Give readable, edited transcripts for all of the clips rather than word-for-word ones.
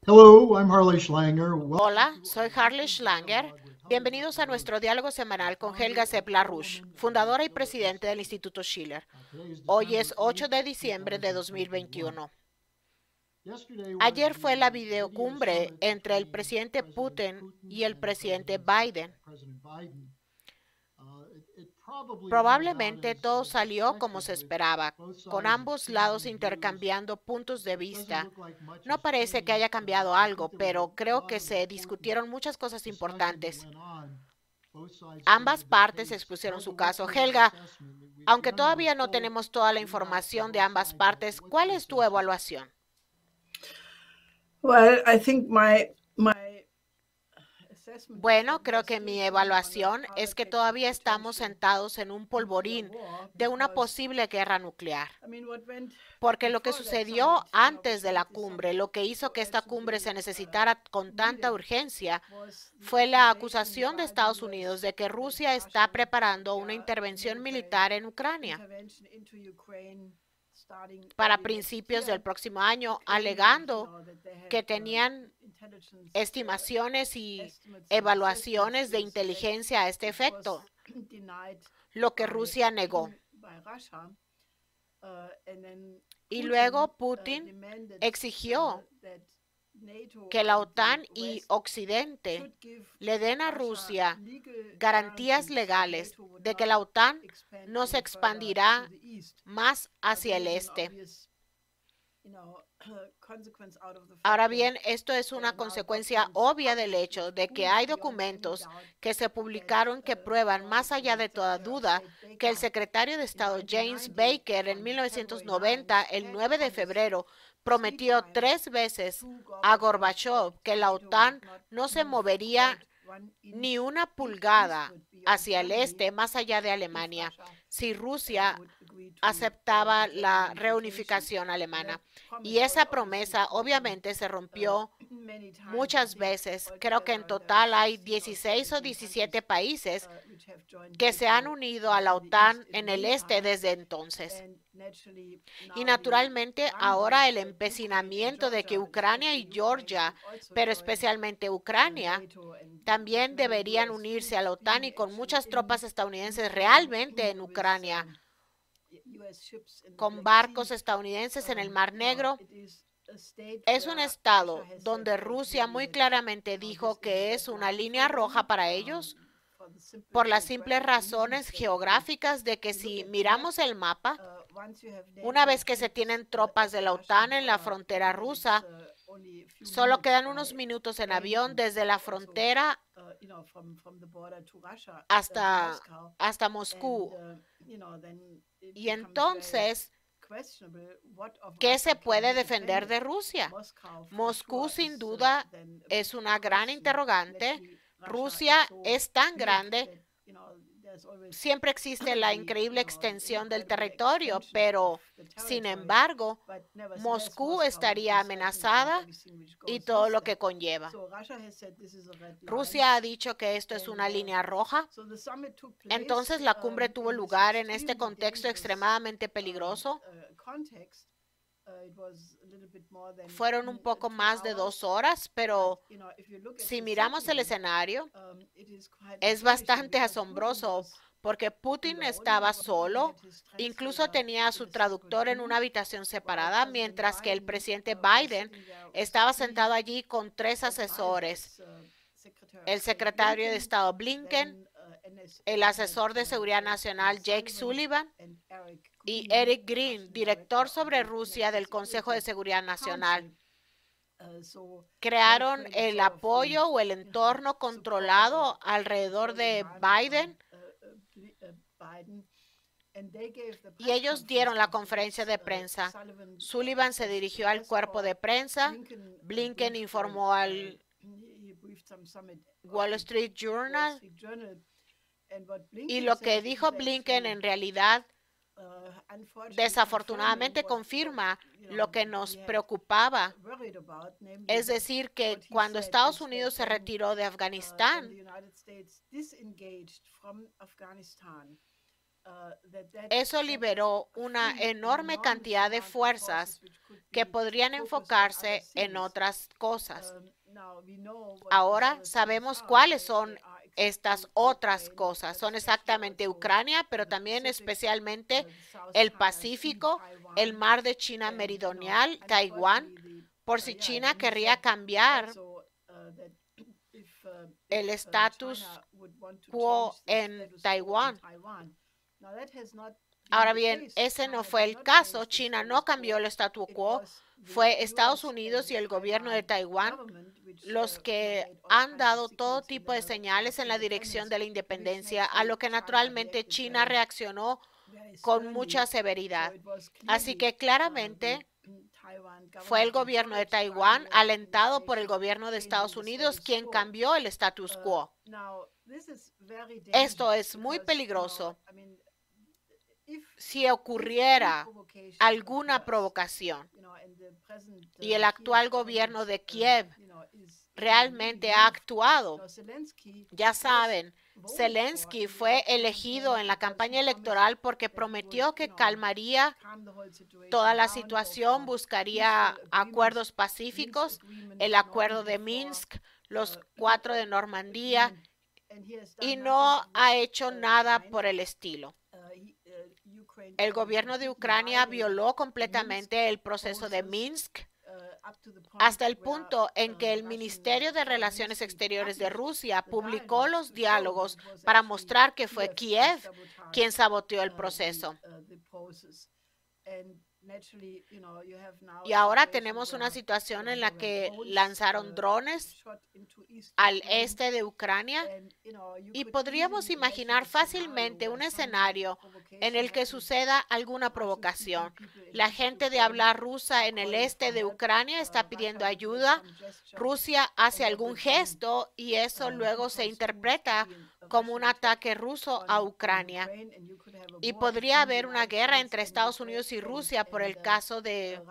Hello, I'm Harley Schlanger. Hola, soy Harley Schlanger. Bienvenidos a nuestro diálogo semanal con Helga Sepp-LaRouche, fundadora y presidente del Instituto Schiller. Hoy es 8 de diciembre de 2021. Ayer fue la videocumbre entre el presidente Putin y el presidente Biden. Probablemente todo salió como se esperaba, con ambos lados intercambiando puntos de vista. No parece que haya cambiado algo, pero creo que se discutieron muchas cosas importantes. Ambas partes expusieron su caso. Helga, aunque todavía no tenemos toda la información de ambas partes, ¿cuál es tu evaluación? Well, I think my assessment is Bueno, that we are creo que still mi sitting on a evaluación es que powder keg of todavía estamos potential sentados en un nuclear polvorín war de una because posible guerra nuclear. what went Porque lo que before that summit, sucedió antes which de la made the cumbre, summit lo que so hizo que esta cumbre se urgently necesitara con tanta needed, urgencia, was the fue la accusation acusación de by the Estados Unidos US de que that Rusia está Russia would preparando una trigger a intervención military militar en Ucrania intervention into Ukraine starting para early next principios del year, próximo año, claiming, alegando that they had que tenían intelligence estimaciones y estimates and assessments evaluaciones to de this effect, inteligencia a este which efecto, was denied lo que by Rusia negó. by Russia. And then Y Putin luego Putin demanded exigió that NATO que la and the OTAN y West Occidente should give le den a Russia Rusia legal garantías guarantees that legales NATO would de que not la OTAN expand no se any further to expandirá the east. más hacia This el is an este. obvious, consequence out of the fact Ahora that bien, esto es there una are now consecuencia documents obvia del published hecho which de que prove hay beyond any documentos doubt que se that publicaron que prueban former más allá de toda Secretary of duda State que el Baker secretario de in Estado James 1990 Baker en on February 1990, 9th el had 9 de promised febrero, 3 prometió times 3 veces to a Gorbachev that Gorbachev que la NATO would OTAN not no se move movería quite 1 ni inch una pulgada eastward beyond hacia el Germany este más allá de if Alemania Russia si Rusia would agree to aceptaba give that la reunification. reunificación And that alemana. Y promise was esa obviously promesa broken obviamente se rompió many times. I muchas think veces. Creo que en altogether there are total hay 16 or 16 o 17 17 countries países which have joined que se han NATO unido a la in the east OTAN in the en el este meantime. desde entonces. And naturally Y now the naturalmente ahora drumbeat el that Ukraine and empecinamiento de que Georgia, Ucrania especially y Ukraine, Georgia, should also pero join especialmente Ucrania, NATO and también many deberían US unirse a troops la OTAN being y con actually muchas tropas in estadounidenses Ukraine realmente en with Ucrania, US ships in the con Black barcos Sea. estadounidenses en el Mar Negro. It is a state Es un where Russia estado has said donde very Rusia clearly muy that claramente this dijo is a que red es una line línea for roja them, para ellos for the simple por las simples geographic razones reasons that if you geográficas de que look si at the map, miramos el mapa, once you have una NATO vez que se troops tienen tropas at de the la Russian OTAN en la border, frontera then it's rusa, only a few solo minutes quedan unos by minutos en train avión and desde la also frontera from the border to Russia to hasta, Moscow, hasta and Moscú. then it Y becomes very entonces, questionable what of ¿qué Russia se can puede be defender defended. de Rusia? Moscow for Moscú sure sin is duda then a es big una gran question. interrogante. Naturally, Russia is Rusia so es tan big grande, that there's always siempre existe la the increíble extensión del incredible territorio, extension pero of the sin territory, embargo, but nevertheless Moscú Moscow would estaría be threatened and amenazada everything which y goes todo with lo that. que conlleva. So Russia has said this is a red line. Rusia ha dicho que esto es And una línea roja. so the summit took place Entonces la cumbre tuvo in this lugar en este extremely contexto dangerous extremadamente peligroso. context. It was a little bit more than Fueron un poco 2 más de hours. 2 horas, pero But, if you look at si the miramos el setting, escenario, it is quite es astonishing bastante because Putin asombroso was porque Putin alone, estaba while he solo, had his incluso translator tenía a in su a separate traductor en room, una habitación while separada, President mientras que el Biden presidente was Biden sitting there with estaba 3 sentado allí con 3 asesores, Secretary of el State secretario de Blinken, Estado Blinken, el asesor de seguridad nacional Jake Sullivan and Eric y Green, Eric Green, Russian director director of sobre the Rusia National del Consejo de Security Seguridad Nacional. Council. So they Crearon created el sort of apoyo o el entorno support controlado for alrededor the de environment Biden around Biden. And they gave the y press ellos dieron la conference conferencia de afterwards. prensa. Sullivan Sullivan se addressed the dirigió al press cuerpo de corps. prensa. Blinken Blinken informó al he briefed some summit Wall Street Wall Journal. Street Journal. And what Y Blinken lo que said dijo is Blinken actually, en realidad unfortunately desafortunadamente confirming confirma lo que nos we had preocupaba. worried about, namely Es that decir, que what he cuando said Estados is that Unidos se when retiró de when Afganistán, the United States disengaged from Afghanistan, Eso liberó una enorme cantidad de fuerzas que podrían enfocarse en otras cosas. Ahora sabemos cuáles son estas otras cosas. Son exactamente Ucrania, pero también especialmente el Pacífico, el mar de China Meridional, Taiwán, por si China querría cambiar el status quo en Taiwán. Ahora bien, ese no fue el caso. China no cambió el statu quo. Fue Estados Unidos y el gobierno de Taiwán los que han dado todo tipo de señales en la dirección de la independencia, a lo que naturalmente China reaccionó con mucha severidad. Así que claramente fue el gobierno de Taiwán, alentado por el gobierno de Estados Unidos, quien cambió el status quo. Esto es muy peligroso. Si ocurriera alguna provocación y el actual gobierno de Kiev realmente ha actuado, ya saben, Zelensky fue elegido en la campaña electoral porque prometió que calmaría toda la situación, buscaría acuerdos pacíficos, el acuerdo de Minsk, los 4 de Normandía, y no ha hecho nada por el estilo. El gobierno de Ucrania violó completamente el proceso de Minsk hasta el punto en que el Ministerio de Relaciones Exteriores de Rusia publicó los diálogos para mostrar que fue Kiev quien saboteó el proceso. Y ahora tenemos una situación en la que lanzaron drones al este de Ucrania y podríamos imaginar fácilmente un escenario en el que suceda alguna provocación. La gente de habla rusa en el este de Ucrania está pidiendo ayuda. Rusia hace algún gesto y eso luego se interpreta como un ataque ruso a Ucrania. Y podría haber una guerra entre Estados Unidos y Rusia por el caso de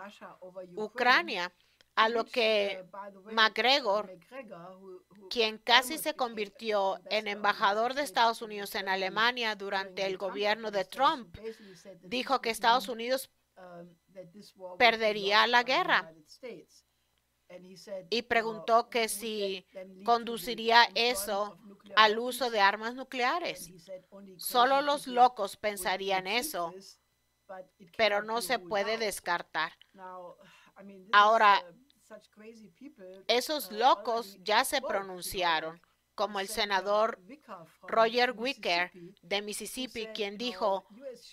Ucrania, a lo que McGregor, quien casi se convirtió en embajador de Estados Unidos en Alemania durante el gobierno de Trump, dijo que Estados Unidos perdería la guerra. Y preguntó que si conduciría eso al uso de armas nucleares. Solo los locos pensarían eso, pero no se puede descartar. Ahora, esos locos ya se pronunciaron, como el senador Roger Wicker de Mississippi, quien dijo: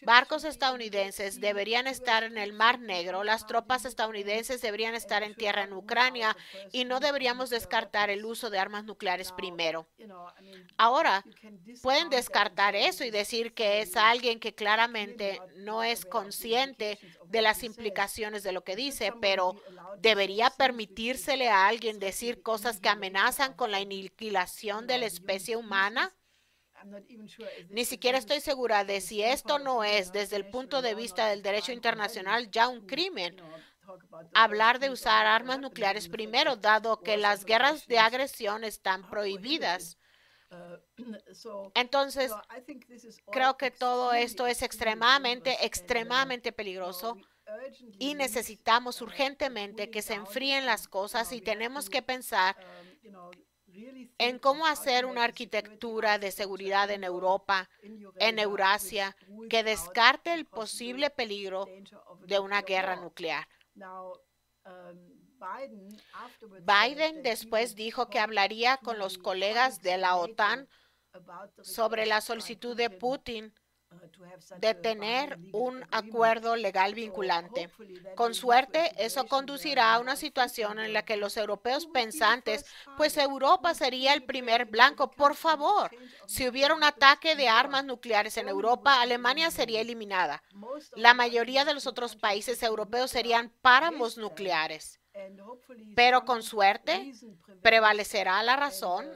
barcos estadounidenses deberían estar en el Mar Negro, las tropas estadounidenses deberían estar en tierra en Ucrania y no deberíamos descartar el uso de armas nucleares primero. Ahora, pueden descartar eso y decir que es alguien que claramente no es consciente de las implicaciones de lo que dice, pero ¿debería permitírsele a alguien decir cosas que amenazan con la aniquilación de la especie humana? Ni siquiera estoy segura de si esto no es, desde el punto de vista del derecho internacional, ya un crimen. Hablar de usar armas nucleares primero, dado que las guerras de agresión están prohibidas. Entonces, creo que todo esto es extremadamente peligroso y necesitamos urgentemente que se enfríen las cosas y tenemos que pensar en cómo hacer una arquitectura de seguridad en Europa, en Eurasia, que descarte el posible peligro de una guerra nuclear. Biden después dijo que hablaría con los colegas de la OTAN sobre la solicitud de Putin de tener un acuerdo legal vinculante. Con suerte, eso conducirá a una situación en la que los europeos pensantes, pues Europa sería el primer blanco. Por favor, si hubiera un ataque de armas nucleares en Europa, Alemania sería eliminada. La mayoría de los otros países europeos serían páramos nucleares. Pero con suerte, prevalecerá la razón.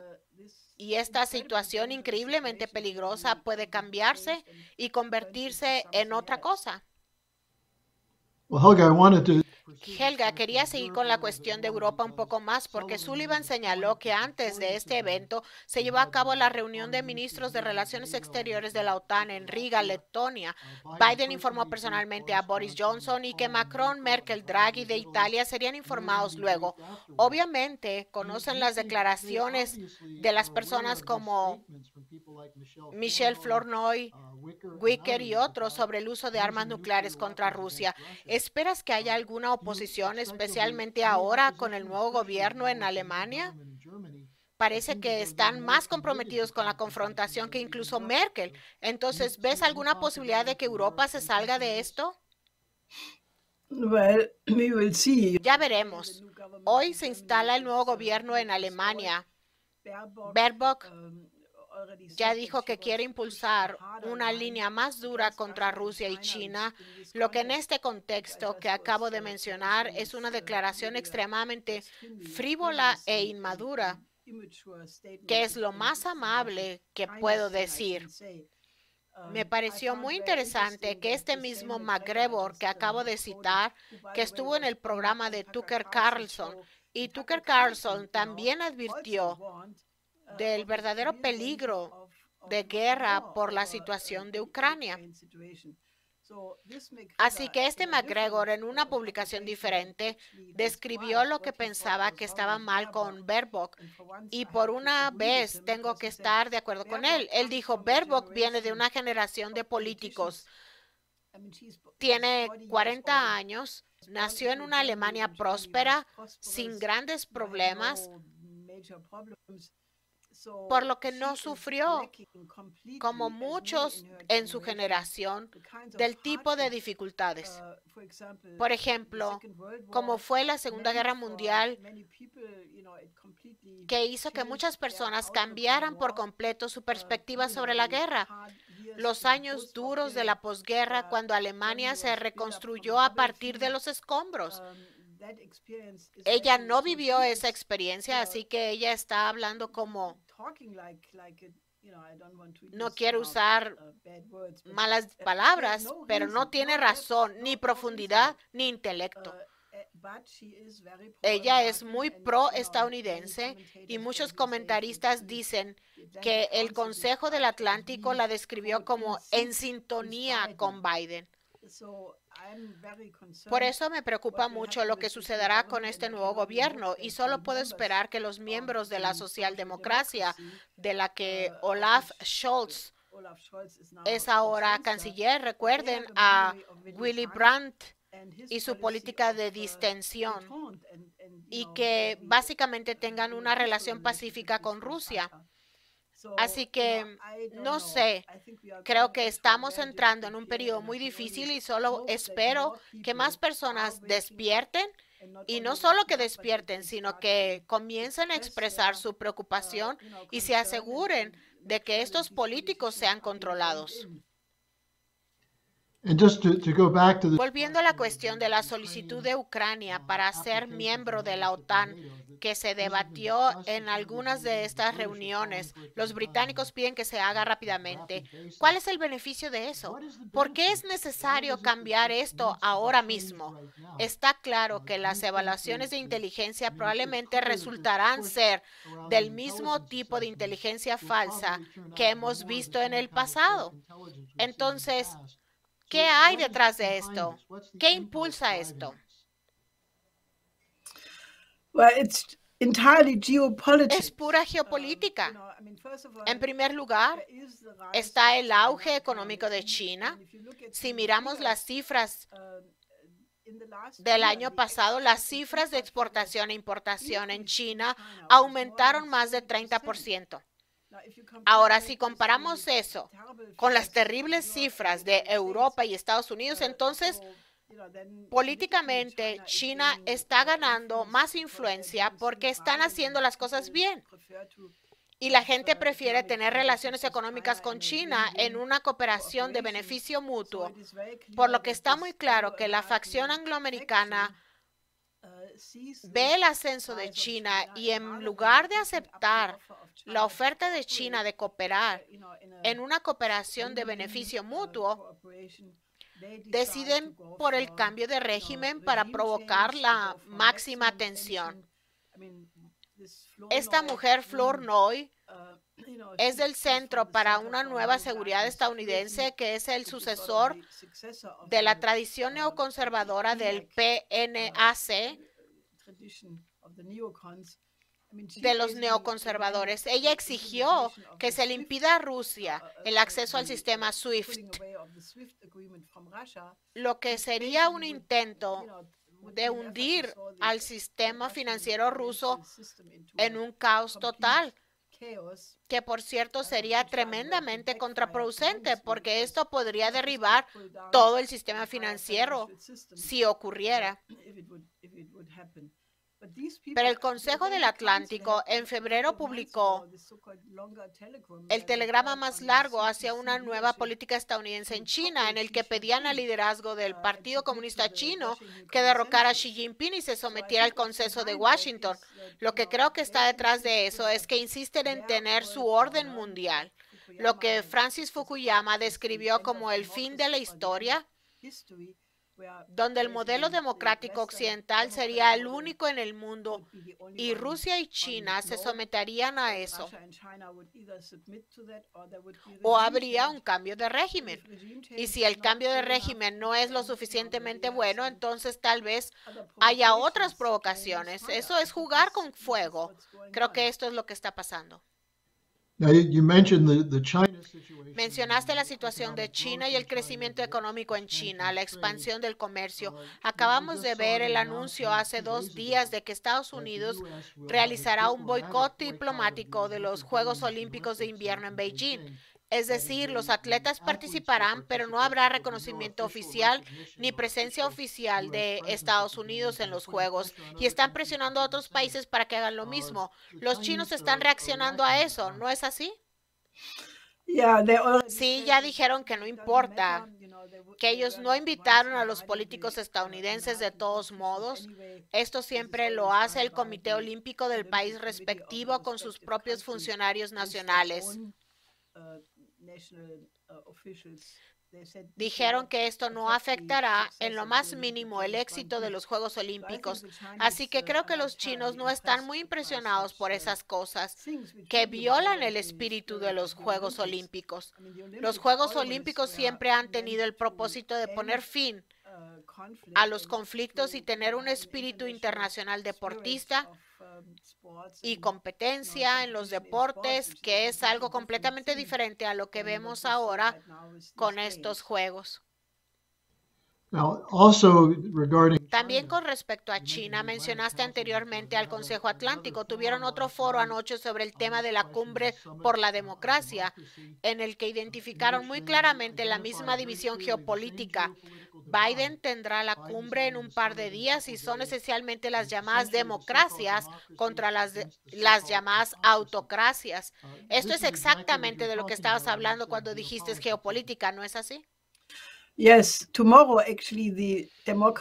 Y esta situación increíblemente peligrosa puede cambiarse y convertirse en otra cosa. Well, Helga, I wanted to Helga, quería seguir con la cuestión de Europa un poco más porque Sullivan señaló que antes de este evento se llevó a cabo la reunión de ministros de Relaciones Exteriores de la OTAN en Riga, Letonia. Biden informó personalmente a Boris Johnson y que Macron, Merkel, Draghi de Italia serían informados luego. Obviamente, conocen las declaraciones de las personas como Michel Flournoy, Wicker y otros sobre el uso de armas nucleares contra Rusia. ¿Esperas que haya alguna oposición, especialmente ahora con el nuevo gobierno en Alemania? Parece que están más comprometidos con la confrontación que incluso Merkel. Entonces, ¿ves alguna posibilidad de que Europa se salga de esto? Well, we will see. Ya veremos. Hoy se instala el nuevo gobierno en Alemania. Baerbock ya dijo que quiere impulsar una línea más dura contra Rusia y China, lo que en este contexto que acabo de mencionar es una declaración extremadamente frívola e inmadura, que es lo más amable que puedo decir. Me pareció muy interesante que este mismo McGregor que acabo de citar, que estuvo en el programa de Tucker Carlson, y Tucker Carlson también advirtió del verdadero peligro de guerra por la situación de Ucrania. Así que este McGregor, en una publicación diferente, describió lo que pensaba que estaba mal con Baerbock, y por una vez tengo que estar de acuerdo con él. Él dijo, Baerbock viene de una generación de políticos. Tiene 40 años, nació en una Alemania próspera, sin grandes problemas, por lo que no sufrió, como muchos en su generación, del tipo de dificultades. Por ejemplo, como fue la Segunda Guerra Mundial, que hizo que muchas personas cambiaran por completo su perspectiva sobre la guerra. Los años duros de la posguerra, cuando Alemania se reconstruyó a partir de los escombros. Ella no vivió esa experiencia, así que ella está hablando como, no quiero usar malas palabras, pero no tiene razón, ni profundidad, ni intelecto. Ella es muy pro-estadounidense y muchos comentaristas dicen que el Consejo del Atlántico la describió como en sintonía con Biden. Por eso me preocupa mucho lo que sucederá con este nuevo gobierno y solo puedo esperar que los miembros de la socialdemocracia, de la que Olaf Scholz es ahora canciller, recuerden a Willy Brandt y su política de distensión y que básicamente tengan una relación pacífica con Rusia. Así que, no sé, creo que estamos entrando en un periodo muy difícil y solo espero que más personas despierten y no solo que despierten, sino que comiencen a expresar su preocupación y se aseguren de que estos políticos sean controlados. Volviendo a la cuestión de la solicitud de Ucrania para ser miembro de la OTAN, que se debatió en algunas de estas reuniones, los británicos piden que se haga rápidamente. ¿Cuál es el beneficio de eso? ¿Por qué es necesario cambiar esto ahora mismo? Está claro que las evaluaciones de inteligencia probablemente resultarán ser del mismo tipo de inteligencia falsa que hemos visto en el pasado. Entonces, ¿qué hay detrás de esto? ¿Qué impulsa esto? Es pura geopolítica. En primer lugar, está el auge económico de China. Si miramos las cifras del año pasado, las cifras de exportación e importación en China aumentaron más de 30%. Ahora, si comparamos eso con las terribles cifras de Europa y Estados Unidos, entonces, políticamente, China está ganando más influencia porque están haciendo las cosas bien. Y la gente prefiere tener relaciones económicas con China en una cooperación de beneficio mutuo, por lo que está muy claro que la facción angloamericana ve el ascenso de China y en lugar de aceptar la oferta de China de cooperar en una cooperación de beneficio mutuo, deciden por el cambio de régimen para provocar la máxima tensión. Esta mujer, Flournoy, es del Centro para una Nueva Seguridad Estadounidense, que es el sucesor de la tradición neoconservadora del PNAC, de los neoconservadores. Ella exigió que se le impida a Rusia el acceso al sistema SWIFT, lo que sería un intento de hundir al sistema financiero ruso en un caos total, que por cierto sería tremendamente contraproducente, porque esto podría derribar todo el sistema financiero si ocurriera. Pero el Consejo del Atlántico en febrero publicó el telegrama más largo hacia una nueva política estadounidense en China, en el que pedían al liderazgo del Partido Comunista Chino que derrocara a Xi Jinping y se sometiera al consenso de Washington. Lo que creo que está detrás de eso es que insisten en tener su orden mundial, lo que Francis Fukuyama describió como el fin de la historia, donde el modelo democrático occidental sería el único en el mundo y Rusia y China se someterían a eso, o habría un cambio de régimen. Y si el cambio de régimen no es lo suficientemente bueno, entonces tal vez haya otras provocaciones. Eso es jugar con fuego. Creo que esto es lo que está pasando. Mencionaste la situación de China y el crecimiento económico en China, la expansión del comercio. Acabamos de ver el anuncio hace 2 días de que Estados Unidos realizará un boicot diplomático de los Juegos Olímpicos de Invierno en Beijing. Es decir, los atletas participarán, pero no habrá reconocimiento oficial ni presencia oficial de Estados Unidos en los Juegos. Y están presionando a otros países para que hagan lo mismo. Los chinos están reaccionando a eso, ¿no es así? Sí, ya dijeron que no importa, que ellos no invitaron a los políticos estadounidenses de todos modos. Esto siempre lo hace el Comité Olímpico del país respectivo con sus propios funcionarios nacionales. Dijeron que esto no afectará en lo más mínimo el éxito de los Juegos Olímpicos. Así que creo que los chinos no están muy impresionados por esas cosas que violan el espíritu de los Juegos Olímpicos. Los Juegos Olímpicos siempre han tenido el propósito de poner fin a los conflictos y tener un espíritu internacional deportista y competencia en los deportes, que es algo completamente diferente a lo que vemos ahora con estos juegos. También con respecto a China, mencionaste anteriormente al Consejo Atlántico. Tuvieron otro foro anoche sobre el tema de la Cumbre por la Democracia, en el que identificaron muy claramente la misma división geopolítica. Biden tendrá la cumbre en un par de días y son esencialmente las llamadas democracias contra las llamadas autocracias. Esto es exactamente de lo que estabas hablando cuando dijiste geopolítica, ¿no es así?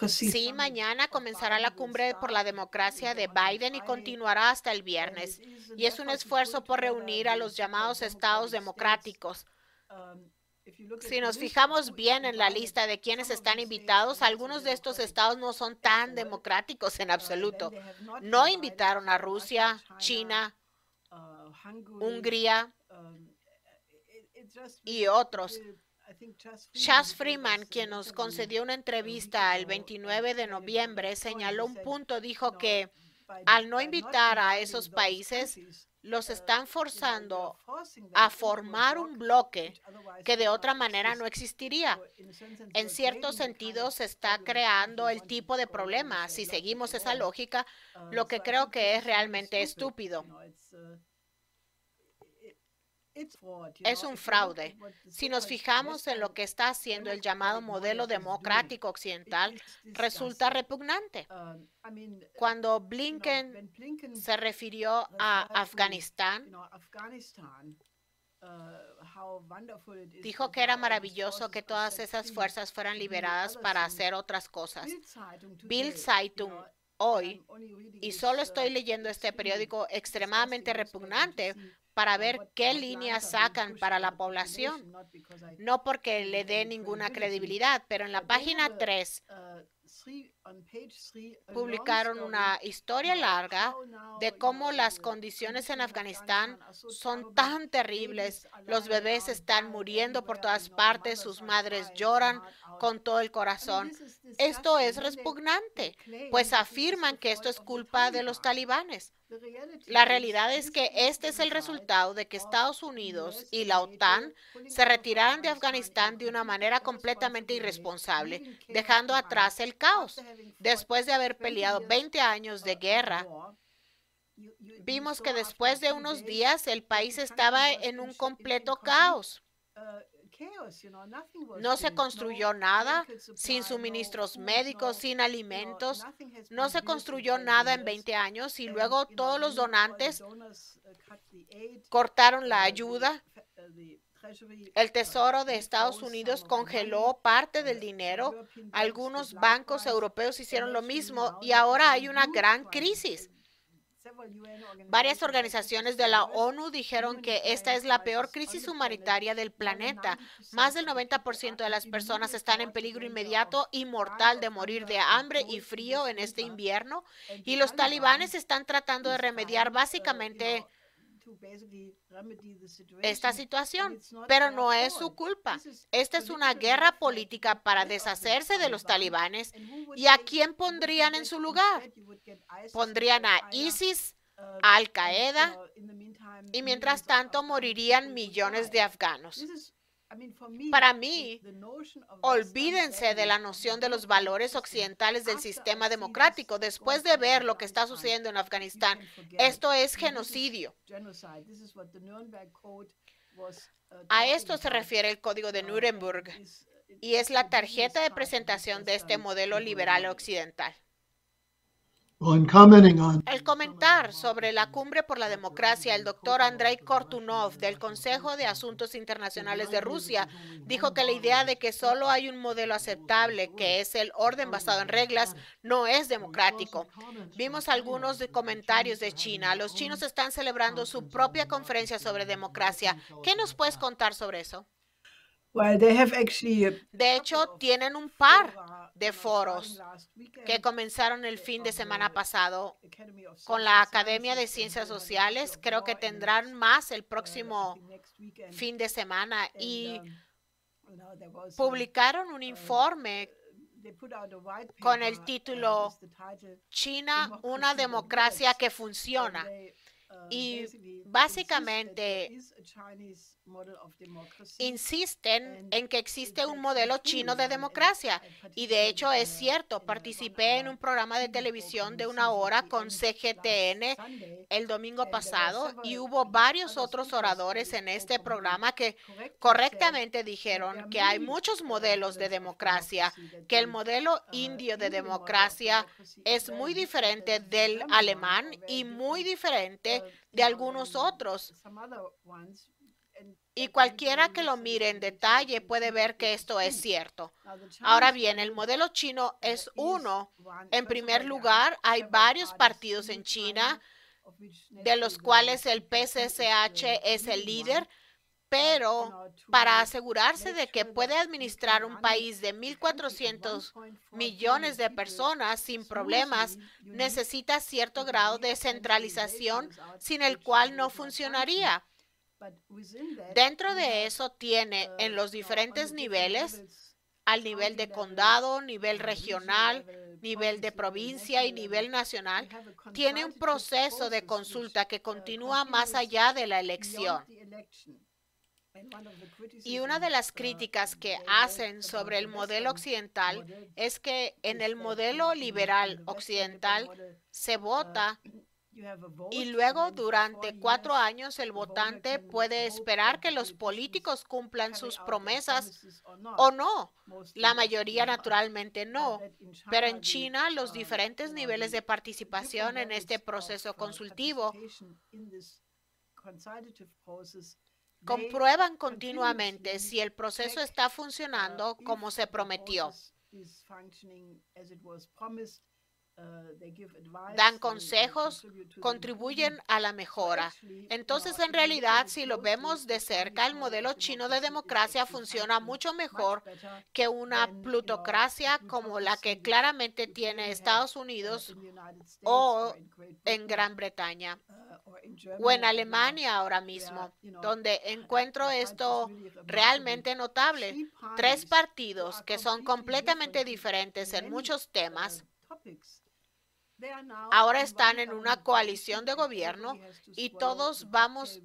Sí, mañana comenzará la cumbre por la democracia de Biden y continuará hasta el viernes. Y es un esfuerzo por reunir a los llamados estados democráticos. Si nos fijamos bien en la lista de quienes están invitados, algunos de estos estados no son tan democráticos en absoluto. No invitaron a Rusia, China, Hungría y otros. Chas Freeman, quien nos concedió una entrevista el 29 de noviembre, señaló un punto. Dijo que al no invitar a esos países, los están forzando a formar un bloque que de otra manera no existiría. En cierto sentido, se está creando el tipo de problema. Si seguimos esa lógica, lo que creo que es realmente estúpido. Es un fraude. Si nos fijamos en lo que está haciendo el llamado modelo democrático occidental, resulta repugnante. Cuando Blinken se refirió a Afganistán, dijo que era maravilloso que todas esas fuerzas fueran liberadas para hacer otras cosas. Bild Zeitung hoy y solo estoy leyendo este periódico extremadamente repugnante para ver qué líneas sacan para la población. No porque le dé ninguna credibilidad, pero en la página 3 publicaron una historia larga de cómo las condiciones en Afganistán son tan terribles. Los bebés están muriendo por todas partes, sus madres lloran con todo el corazón. Esto es repugnante, pues afirman que esto es culpa de los talibanes. La realidad es que este es el resultado de que Estados Unidos y la OTAN se retiraran de Afganistán de una manera completamente irresponsable, dejando atrás el caos. Después de haber peleado 20 años de guerra, vimos que después de unos días el país estaba en un completo caos. No se construyó nada, sin suministros médicos, sin alimentos. No se construyó nada en 20 años y luego todos los donantes cortaron la ayuda. El Tesoro de Estados Unidos congeló parte del dinero. Algunos bancos europeos hicieron lo mismo y ahora hay una gran crisis. Varias organizaciones de la ONU dijeron que esta es la peor crisis humanitaria del planeta. Más del 90% de las personas están en peligro inmediato y mortal de morir de hambre y frío en este invierno, y los talibanes están tratando de remediar básicamente esta situación, pero no es su culpa. Esta es una guerra política para deshacerse de los talibanes. ¿Y a quién pondrían en su lugar? Pondrían a ISIS, a Al Qaeda, y mientras tanto morirían millones de afganos. Para mí, olvídense de la noción de los valores occidentales del sistema democrático. Después de ver lo que está sucediendo en Afganistán, esto es genocidio. A esto se refiere el Código de Nuremberg y es la tarjeta de presentación de este modelo liberal occidental. Al comentar sobre la Cumbre por la Democracia, el doctor Andrei Kortunov del Consejo de Asuntos Internacionales de Rusia dijo que la idea de que solo hay un modelo aceptable, que es el orden basado en reglas, no es democrático. Vimos algunos comentarios de China. Los chinos están celebrando su propia conferencia sobre democracia. ¿Qué nos puedes contar sobre eso? De hecho, tienen un par de foros que comenzaron el fin de semana pasado con la Academia de Ciencias Sociales. Creo que tendrán más el próximo fin de semana y publicaron un informe con el título China, una democracia que funciona. Y básicamente insisten en que existe un modelo chino de democracia. Y de hecho es cierto, participé en un programa de televisión de 1 hora con CGTN el domingo pasado y hubo varios otros oradores en este programa que correctamente dijeron que hay muchos modelos de democracia, que el modelo indio de democracia es muy diferente del alemán y muy diferente de algunos otros. Y cualquiera que lo mire en detalle puede ver que esto es cierto. Ahora bien, el modelo chino es uno. En primer lugar, hay varios partidos en China, de los cuales el PCCH es el líder, pero para asegurarse de que puede administrar un país de 1.400 millones de personas sin problemas, necesita cierto grado de centralización sin el cual no funcionaría. Dentro de eso tiene en los diferentes niveles, al nivel de condado, nivel regional, nivel de provincia y nivel nacional, tiene un proceso de consulta que continúa más allá de la elección. Y una de las críticas que hacen sobre el modelo occidental es que en el modelo liberal occidental se vota y luego durante 4 años el votante puede esperar que los políticos cumplan sus promesas o no. La mayoría naturalmente no, pero en China los diferentes niveles de participación en este proceso consultivo comprueban continuamente si el proceso está funcionando como se prometió. dan consejos, contribuyen a la mejora. Entonces, en realidad, si lo vemos de cerca, el modelo chino de democracia funciona mucho mejor que una plutocracia como la que claramente tiene Estados Unidos o en Gran Bretaña o en Alemania ahora mismo, donde encuentro esto realmente notable. 3 partidos que son completamente diferentes en muchos temas ahora están en una coalición de gobierno y todos vamos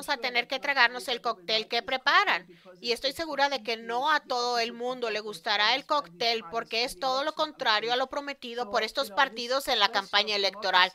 a tener que tragarnos el cóctel que preparan. Y estoy segura de que no a todo el mundo le gustará el cóctel porque es todo lo contrario a lo prometido por estos partidos en la campaña electoral.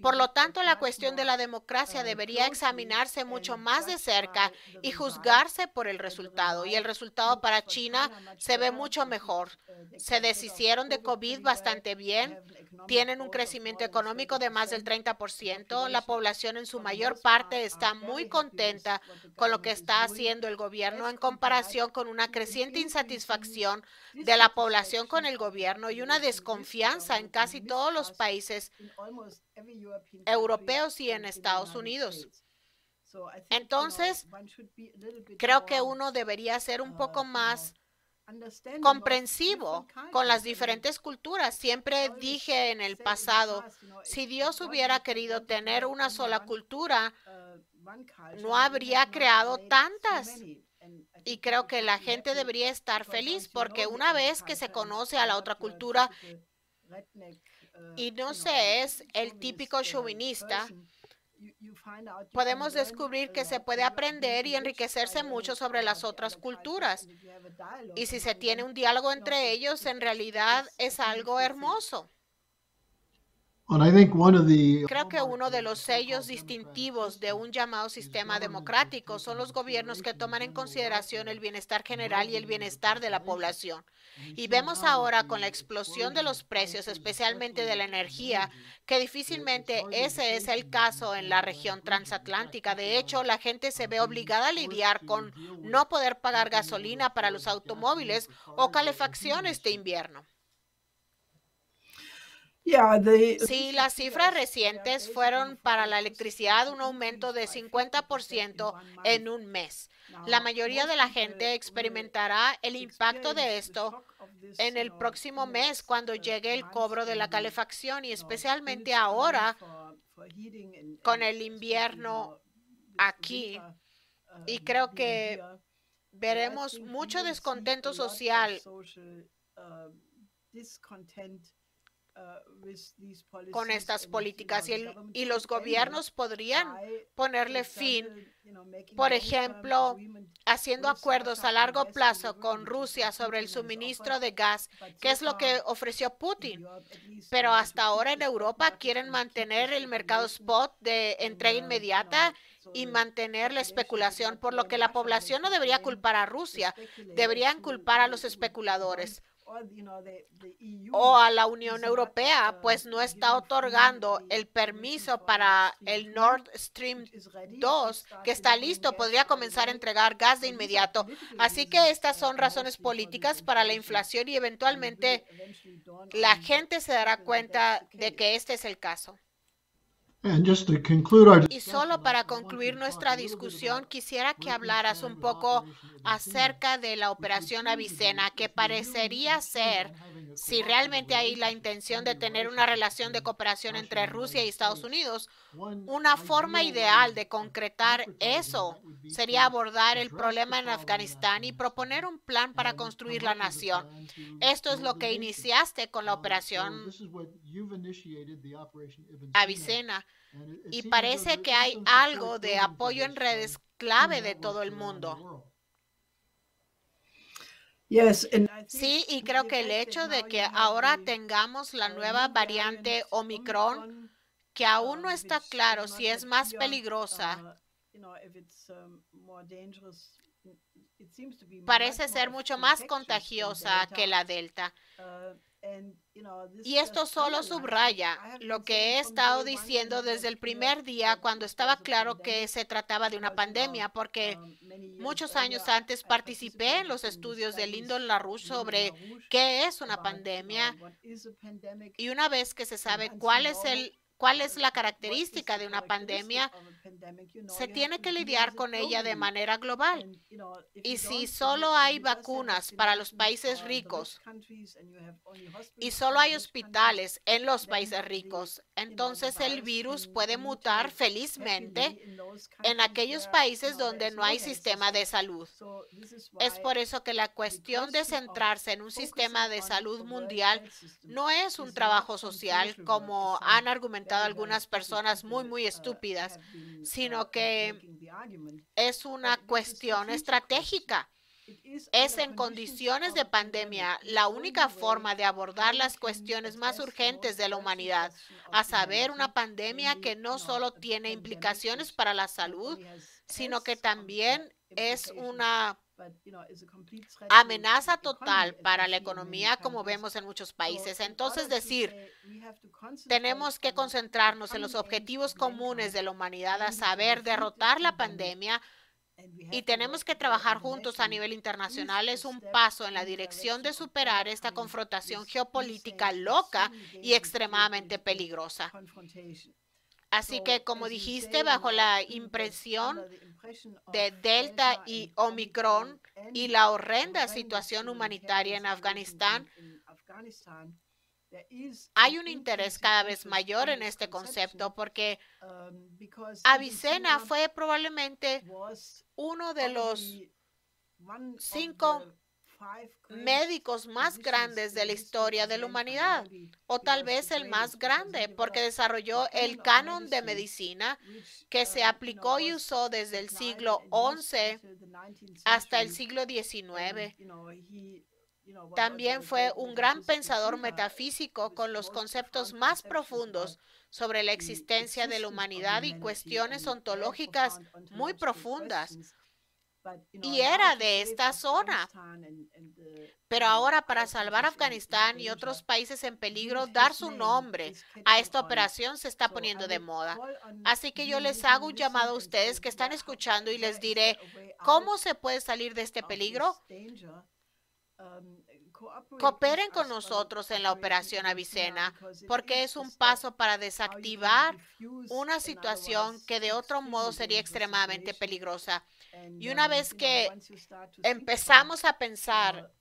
Por lo tanto, la cuestión de la democracia debería examinarse mucho más de cerca y juzgarse por el resultado. Y el resultado para China se ve mucho mejor. Se deshicieron de COVID bastante bien. Tienen un crecimiento económico de más del 30%. La población en su mayor parte está muy contenta con lo que está haciendo el gobierno en comparación con una creciente insatisfacción de la población con el gobierno y una desconfianza en casi todos los países europeos y en Estados Unidos. Entonces, creo que uno debería ser un poco más comprensivo con las diferentes culturas. Siempre dije en el pasado, si Dios hubiera querido tener una sola cultura, no habría creado tantas. Y creo que la gente debería estar feliz porque una vez que se conoce a la otra cultura y no se es el típico chauvinista, podemos descubrir que se puede aprender y enriquecerse mucho sobre las otras culturas. Y si se tiene un diálogo entre ellos, en realidad es algo hermoso. Creo que uno de los sellos distintivos de un llamado sistema democrático son los gobiernos que toman en consideración el bienestar general y el bienestar de la población. Y vemos ahora con la explosión de los precios, especialmente de la energía, que difícilmente ese es el caso en la región transatlántica. De hecho, la gente se ve obligada a lidiar con no poder pagar gasolina para los automóviles o calefacción este invierno. Sí, las cifras recientes fueron para la electricidad un aumento de 50% en un mes. La mayoría de la gente experimentará el impacto de esto en el próximo mes cuando llegue el cobro de la calefacción y especialmente ahora con el invierno aquí. Y creo que veremos mucho descontento social con estas políticas y los gobiernos podrían ponerle fin, por ejemplo, haciendo acuerdos a largo plazo con Rusia sobre el suministro de gas, que es lo que ofreció Putin. Pero hasta ahora en Europa quieren mantener el mercado spot de entrega inmediata y mantener la especulación, por lo que la población no debería culpar a Rusia, deberían culpar a los especuladores o a la Unión Europea, pues no está otorgando el permiso para el Nord Stream 2, que está listo, podría comenzar a entregar gas de inmediato. Así que estas son razones políticas para la inflación y eventualmente la gente se dará cuenta de que este es el caso. Y solo para concluir nuestra discusión, quisiera que hablaras un poco acerca de la operación Avicena, que parecería ser, si realmente hay la intención de tener una relación de cooperación entre Rusia y Estados Unidos, una forma ideal de concretar eso sería abordar el problema en Afganistán y proponer un plan para construir la nación. Esto es lo que iniciaste con la operación Avicena. Y parece que hay algo de apoyo en redes clave de todo el mundo. Sí, y creo que el hecho de que ahora tengamos la nueva variante Omicron, que aún no está claro si es más peligrosa, parece ser mucho más contagiosa que la Delta. Y esto solo subraya lo que he estado diciendo desde el primer día cuando estaba claro que se trataba de una pandemia, porque muchos años antes participé en los estudios de Lyndon LaRouche sobre qué es una pandemia, y una vez que se sabe cuál es la característica de una pandemia, se tiene que lidiar con ella de manera global. Y si solo hay vacunas para los países ricos y solo hay hospitales en los países ricos, entonces el virus puede mutar felizmente en aquellos países donde no hay sistema de salud. Es por eso que la cuestión de centrarse en un sistema de salud mundial no es un trabajo social, como han argumentado algunas personas muy estúpidas, sino que es una cuestión estratégica. Es en condiciones de pandemia la única forma de abordar las cuestiones más urgentes de la humanidad, a saber, una pandemia que no solo tiene implicaciones para la salud, sino que también es una amenaza total para la economía, como vemos en muchos países. Entonces, tenemos que concentrarnos en los objetivos comunes de la humanidad, a saber, derrotar la pandemia, y tenemos que trabajar juntos a nivel internacional. Es un paso en la dirección de superar esta confrontación geopolítica loca y extremadamente peligrosa. Así que, como dijiste, bajo la impresión de Delta y Omicron y la horrenda situación humanitaria en Afganistán, hay un interés cada vez mayor en este concepto, porque Avicenna fue probablemente uno de los 5 médicos más grandes de la historia de la humanidad, o tal vez el más grande, porque desarrolló el canon de medicina que se aplicó y usó desde el siglo XI hasta el siglo XIX. También fue un gran pensador metafísico con los conceptos más profundos sobre la existencia de la humanidad y cuestiones ontológicas muy profundas. Y era de esta zona. Pero ahora, para salvar Afganistán y otros países en peligro, dar su nombre a esta operación se está poniendo de moda. Así que yo les hago un llamado a ustedes que están escuchando y les diré, ¿cómo se puede salir de este peligro? Cooperen con nosotros en la operación Avicenna, porque es un paso para desactivar una situación que de otro modo sería extremadamente peligrosa. Y una vez que empezamos a pensar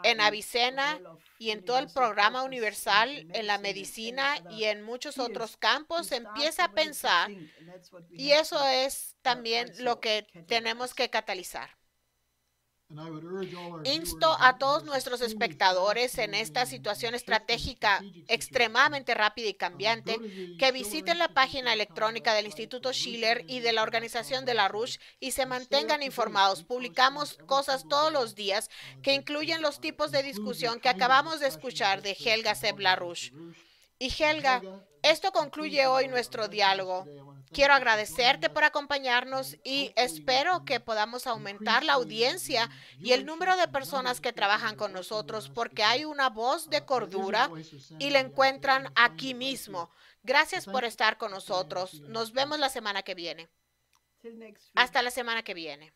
en Avicenna y en todo el programa universal, en la medicina y en muchos otros campos, empieza a pensar, y eso es también lo que tenemos que catalizar. Insto a todos nuestros espectadores en esta situación estratégica extremadamente rápida y cambiante que visiten la página electrónica del Instituto Schiller y de la organización de LaRouche y se mantengan informados. Publicamos cosas todos los días que incluyen los tipos de discusión que acabamos de escuchar de Helga Seb LaRouche. Y Helga, esto concluye hoy nuestro diálogo. Quiero agradecerte por acompañarnos y espero que podamos aumentar la audiencia y el número de personas que trabajan con nosotros, porque hay una voz de cordura y la encuentran aquí mismo. Gracias por estar con nosotros. Nos vemos la semana que viene. Hasta la semana que viene.